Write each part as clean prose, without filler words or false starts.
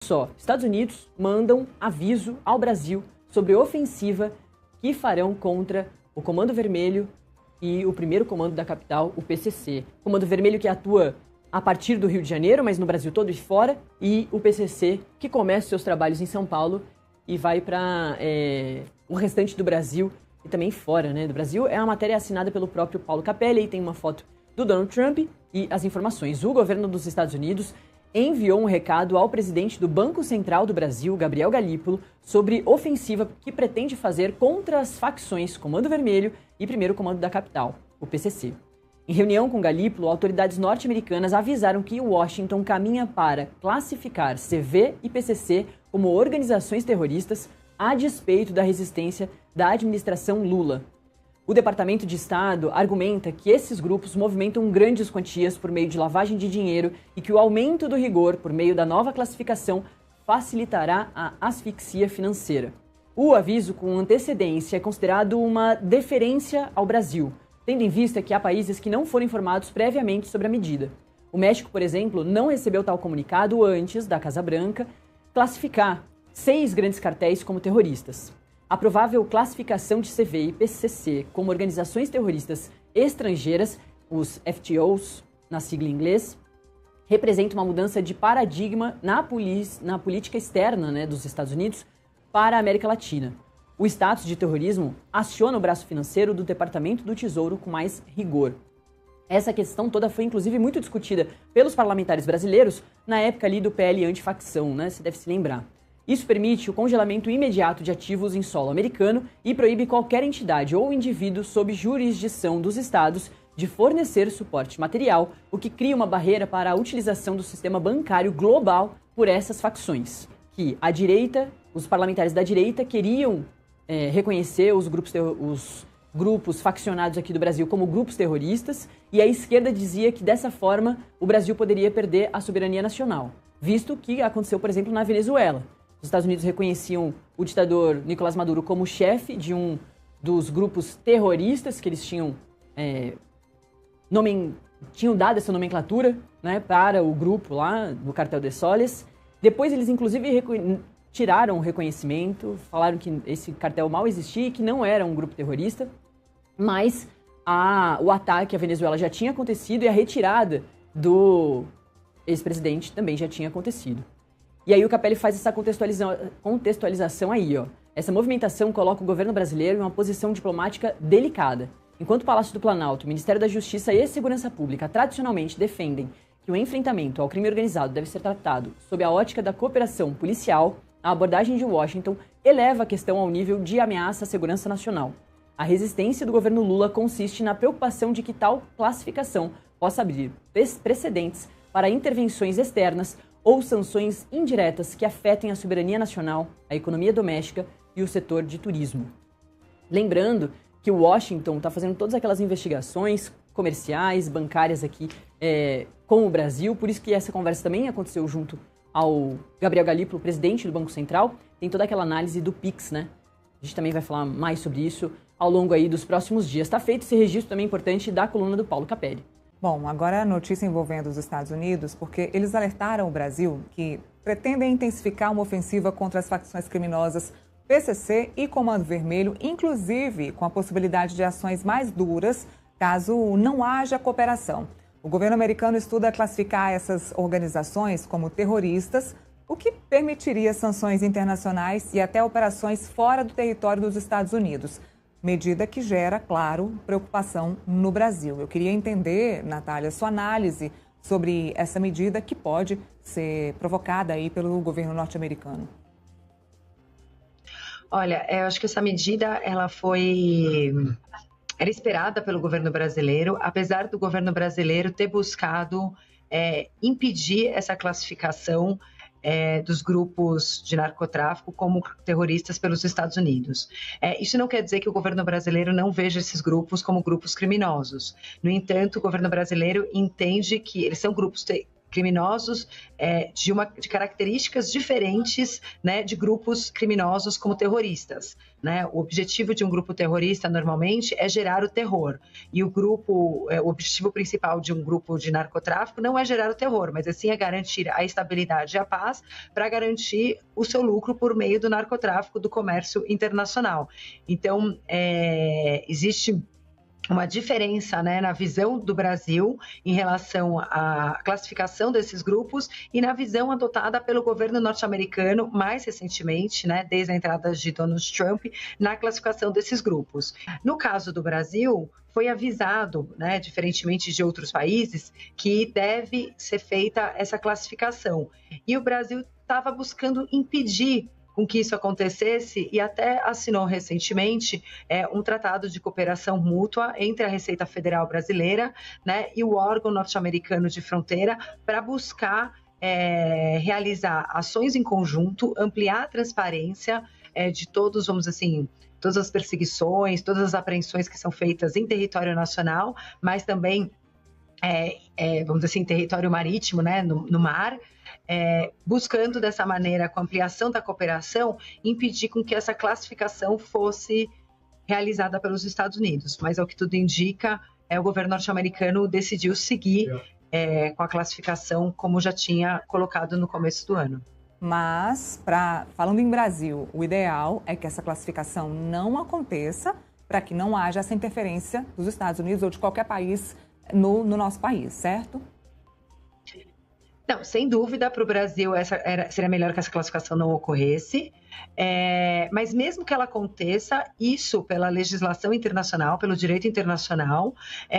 só, Estados Unidos mandam aviso ao Brasil sobre ofensiva que farão contra o Comando Vermelho e o primeiro comando da capital, o PCC. Comando Vermelho que atua a partir do Rio de Janeiro, mas no Brasil todo e fora, e o PCC que começa seus trabalhos em São Paulo e vai para o restante do Brasil e também fora, né, do Brasil. É uma matéria assinada pelo próprio Paulo Capelli e tem uma foto do Donald Trump e as informações. O governo dos Estados Unidos enviou um recado ao presidente do Banco Central do Brasil, Gabriel Galípolo, sobre ofensiva que pretende fazer contra as facções Comando Vermelho e Primeiro Comando da Capital, o PCC. Em reunião com Galípolo, autoridades norte-americanas avisaram que Washington caminha para classificar CV e PCC como organizações terroristas a despeito da resistência da administração Lula. O Departamento de Estado argumenta que esses grupos movimentam grandes quantias por meio de lavagem de dinheiro e que o aumento do rigor por meio da nova classificação facilitará a asfixia financeira. O aviso com antecedência é considerado uma deferência ao Brasil, tendo em vista que há países que não foram informados previamente sobre a medida. O México, por exemplo, não recebeu tal comunicado antes da Casa Branca classificar 6 grandes cartéis como terroristas. A provável classificação de CV e PCC como organizações terroristas estrangeiras, os FTOs, na sigla em inglês, representa uma mudança de paradigma na política externa, né, dos Estados Unidos para a América Latina. O status de terrorismo aciona o braço financeiro do Departamento do Tesouro com mais rigor. Essa questão toda foi, inclusive, muito discutida pelos parlamentares brasileiros na época ali do PL antifacção, né? Você deve se lembrar. Isso permite o congelamento imediato de ativos em solo americano e proíbe qualquer entidade ou indivíduo sob jurisdição dos estados de fornecer suporte material, o que cria uma barreira para a utilização do sistema bancário global por essas facções, que a direita, os parlamentares da direita queriam reconhecer os grupos faccionados aqui do Brasil como grupos terroristas, e a esquerda dizia que dessa forma o Brasil poderia perder a soberania nacional, visto que aconteceu, por exemplo, na Venezuela. Os Estados Unidos reconheciam o ditador Nicolás Maduro como chefe de um dos grupos terroristas que eles tinham dado essa nomenclatura, né, para o grupo lá do Cartel de Soles. Depois eles, inclusive, tiraram o reconhecimento, falaram que esse cartel mal existia e que não era um grupo terrorista, mas o ataque à Venezuela já tinha acontecido e a retirada do ex-presidente também já tinha acontecido. E aí o Capelli faz essa contextualização aí, ó. Essa movimentação coloca o governo brasileiro em uma posição diplomática delicada. Enquanto o Palácio do Planalto, o Ministério da Justiça e Segurança Pública tradicionalmente defendem que o enfrentamento ao crime organizado deve ser tratado sob a ótica da cooperação policial, a abordagem de Washington eleva a questão ao nível de ameaça à segurança nacional. A resistência do governo Lula consiste na preocupação de que tal classificação possa abrir precedentes para intervenções externas ou sanções indiretas que afetem a soberania nacional, a economia doméstica e o setor de turismo. Lembrando que Washington está fazendo todas aquelas investigações comerciais, bancárias aqui com o Brasil, por isso que essa conversa também aconteceu junto ao Gabriel Galípolo, presidente do Banco Central. Tem toda aquela análise do PIX, né? A gente também vai falar mais sobre isso ao longo aí dos próximos dias. Está feito esse registro também importante da coluna do Paulo Capelli. Bom, agora a notícia envolvendo os Estados Unidos, porque eles alertaram o Brasil que pretendem intensificar uma ofensiva contra as facções criminosas PCC e Comando Vermelho, inclusive com a possibilidade de ações mais duras caso não haja cooperação. O governo americano estuda classificar essas organizações como terroristas, o que permitiria sanções internacionais e até operações fora do território dos Estados Unidos. Medida que gera, claro, preocupação no Brasil. Eu queria entender, Natália, sua análise sobre essa medida que pode ser provocada aí pelo governo norte-americano. Olha, eu acho que essa medida era esperada pelo governo brasileiro, apesar do governo brasileiro ter buscado impedir essa classificação dos grupos de narcotráfico como terroristas pelos Estados Unidos. Isso não quer dizer que o governo brasileiro não veja esses grupos como grupos criminosos. No entanto, o governo brasileiro entende que eles são grupos criminosos de características diferentes, né, de grupos criminosos como terroristas. Né? O objetivo de um grupo terrorista, normalmente, é gerar o terror. E o objetivo principal de um grupo de narcotráfico não é gerar o terror, mas sim é garantir a estabilidade e a paz para garantir o seu lucro por meio do narcotráfico, do comércio internacional. Então, existe uma diferença, né, na visão do Brasil em relação à classificação desses grupos e na visão adotada pelo governo norte-americano mais recentemente, né, desde a entrada de Donald Trump, na classificação desses grupos. No caso do Brasil, foi avisado, né, diferentemente de outros países, que deve ser feita essa classificação. E o Brasil estava buscando impedir com que isso acontecesse e até assinou recentemente um tratado de cooperação mútua entre a Receita Federal Brasileira, né, e o órgão norte-americano de fronteira para buscar realizar ações em conjunto, ampliar a transparência de todos, vamos dizer assim, todas as perseguições, todas as apreensões que são feitas em território nacional, mas também, vamos dizer assim, território marítimo, né, no mar, buscando dessa maneira, com a ampliação da cooperação, impedir com que essa classificação fosse realizada pelos Estados Unidos. Mas, ao que tudo indica, o governo norte-americano decidiu seguir com a classificação como já tinha colocado no começo do ano. Mas, falando em Brasil, o ideal é que essa classificação não aconteça para que não haja essa interferência dos Estados Unidos ou de qualquer país no nosso país, certo? Não, sem dúvida, para o Brasil seria melhor que essa classificação não ocorresse, mas mesmo que ela aconteça, isso, pela legislação internacional, pelo direito internacional,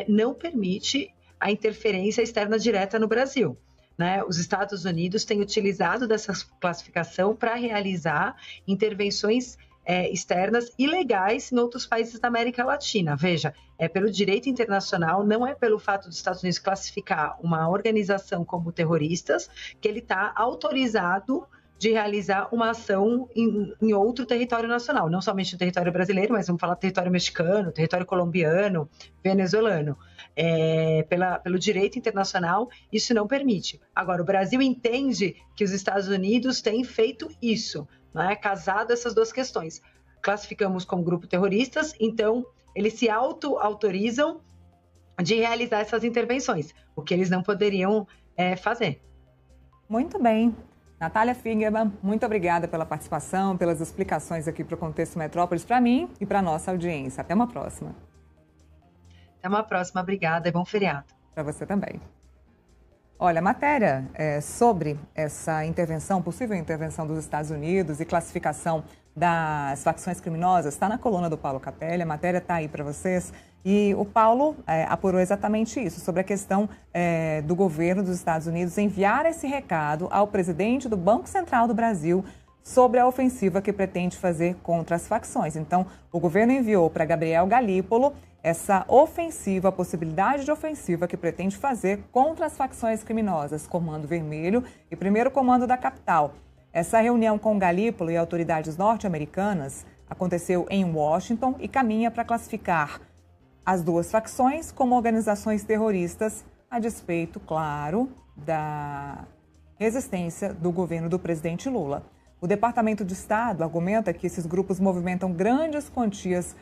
não permite a interferência externa direta no Brasil. Né? Os Estados Unidos têm utilizado dessa classificação para realizar intervenções externas ilegais em outros países da América Latina. Veja, pelo direito internacional, não é pelo fato dos Estados Unidos classificar uma organização como terroristas que ele está autorizado de realizar uma ação em outro território nacional, não somente no território brasileiro, mas vamos falar território mexicano, território colombiano, venezuelano. Pelo direito internacional, isso não permite. Agora, o Brasil entende que os Estados Unidos têm feito isso, né? Casado essas duas questões. Classificamos como grupo terroristas, então eles se auto-autorizam de realizar essas intervenções, o que eles não poderiam fazer. Muito bem. Natália Fingerman, muito obrigada pela participação, pelas explicações aqui para o Contexto Metrópolis, para mim e para a nossa audiência. Até uma próxima. Até uma próxima, obrigada e bom feriado. Para você também. Olha, a matéria sobre essa intervenção, possível intervenção dos Estados Unidos e classificação das facções criminosas, está na coluna do Paulo Capelli, a matéria está aí para vocês. E o Paulo apurou exatamente isso, sobre a questão do governo dos Estados Unidos enviar esse recado ao presidente do Banco Central do Brasil sobre a ofensiva que pretende fazer contra as facções. Então, o governo enviou para Gabriel Galípolo essa ofensiva, a possibilidade de ofensiva que pretende fazer contra as facções criminosas, Comando Vermelho e Primeiro Comando da Capital. Essa reunião com Galípolo e autoridades norte-americanas aconteceu em Washington e caminha para classificar as duas facções como organizações terroristas, a despeito, claro, da resistência do governo do presidente Lula. O Departamento de Estado argumenta que esses grupos movimentam grandes quantias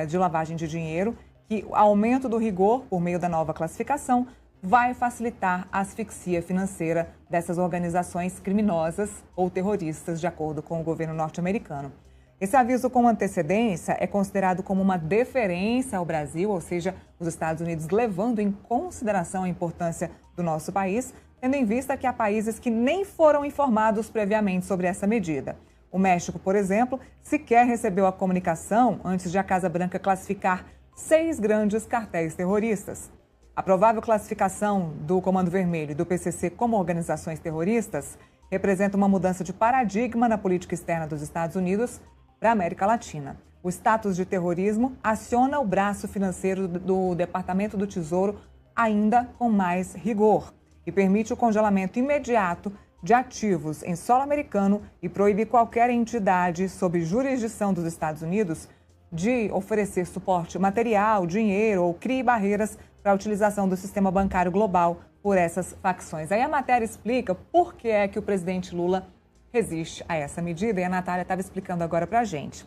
de lavagem de dinheiro, que o aumento do rigor por meio da nova classificação vai facilitar a asfixia financeira dessas organizações criminosas ou terroristas, de acordo com o governo norte-americano. Esse aviso com antecedência é considerado como uma deferência ao Brasil, ou seja, os Estados Unidos levando em consideração a importância do nosso país, tendo em vista que há países que nem foram informados previamente sobre essa medida. O México, por exemplo, sequer recebeu a comunicação antes de a Casa Branca classificar 6 grandes cartéis terroristas. A provável classificação do Comando Vermelho e do PCC como organizações terroristas representa uma mudança de paradigma na política externa dos Estados Unidos para a América Latina. O status de terrorismo aciona o braço financeiro do Departamento do Tesouro ainda com mais rigor e permite o congelamento imediato de ativos em solo americano e proíbe qualquer entidade sob jurisdição dos Estados Unidos de oferecer suporte material, dinheiro ou crie barreiras para a utilização do sistema bancário global por essas facções. Aí a matéria explica por que é que o presidente Lula resiste a essa medida e a Natália estava explicando agora para a gente.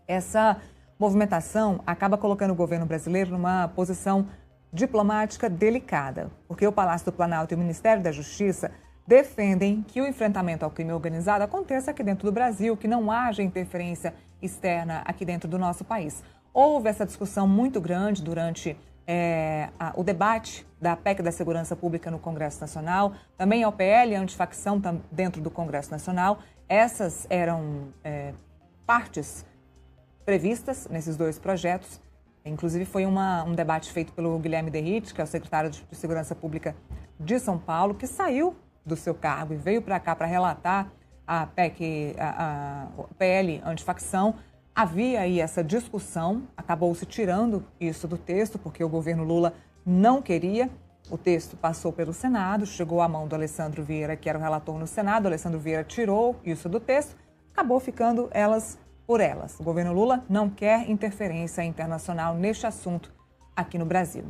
Essa movimentação acaba colocando o governo brasileiro numa posição diplomática delicada, porque o Palácio do Planalto e o Ministério da Justiça defendem que o enfrentamento ao crime organizado aconteça aqui dentro do Brasil, que não haja interferência externa aqui dentro do nosso país. Houve essa discussão muito grande durante o debate da PEC da Segurança Pública no Congresso Nacional, também ao PL antifacção dentro do Congresso Nacional. Essas eram partes previstas nesses dois projetos. Inclusive, foi um debate feito pelo Guilherme Derrite, que é o secretário de Segurança Pública de São Paulo, que saiu do seu cargo e veio para cá para relatar a PEC, o PL antifacção. Havia aí essa discussão, acabou-se tirando isso do texto, porque o governo Lula não queria. O texto passou pelo Senado, chegou à mão do Alessandro Vieira, que era o relator no Senado. O Alessandro Vieira tirou isso do texto, acabou ficando elas por elas. O governo Lula não quer interferência internacional neste assunto aqui no Brasil.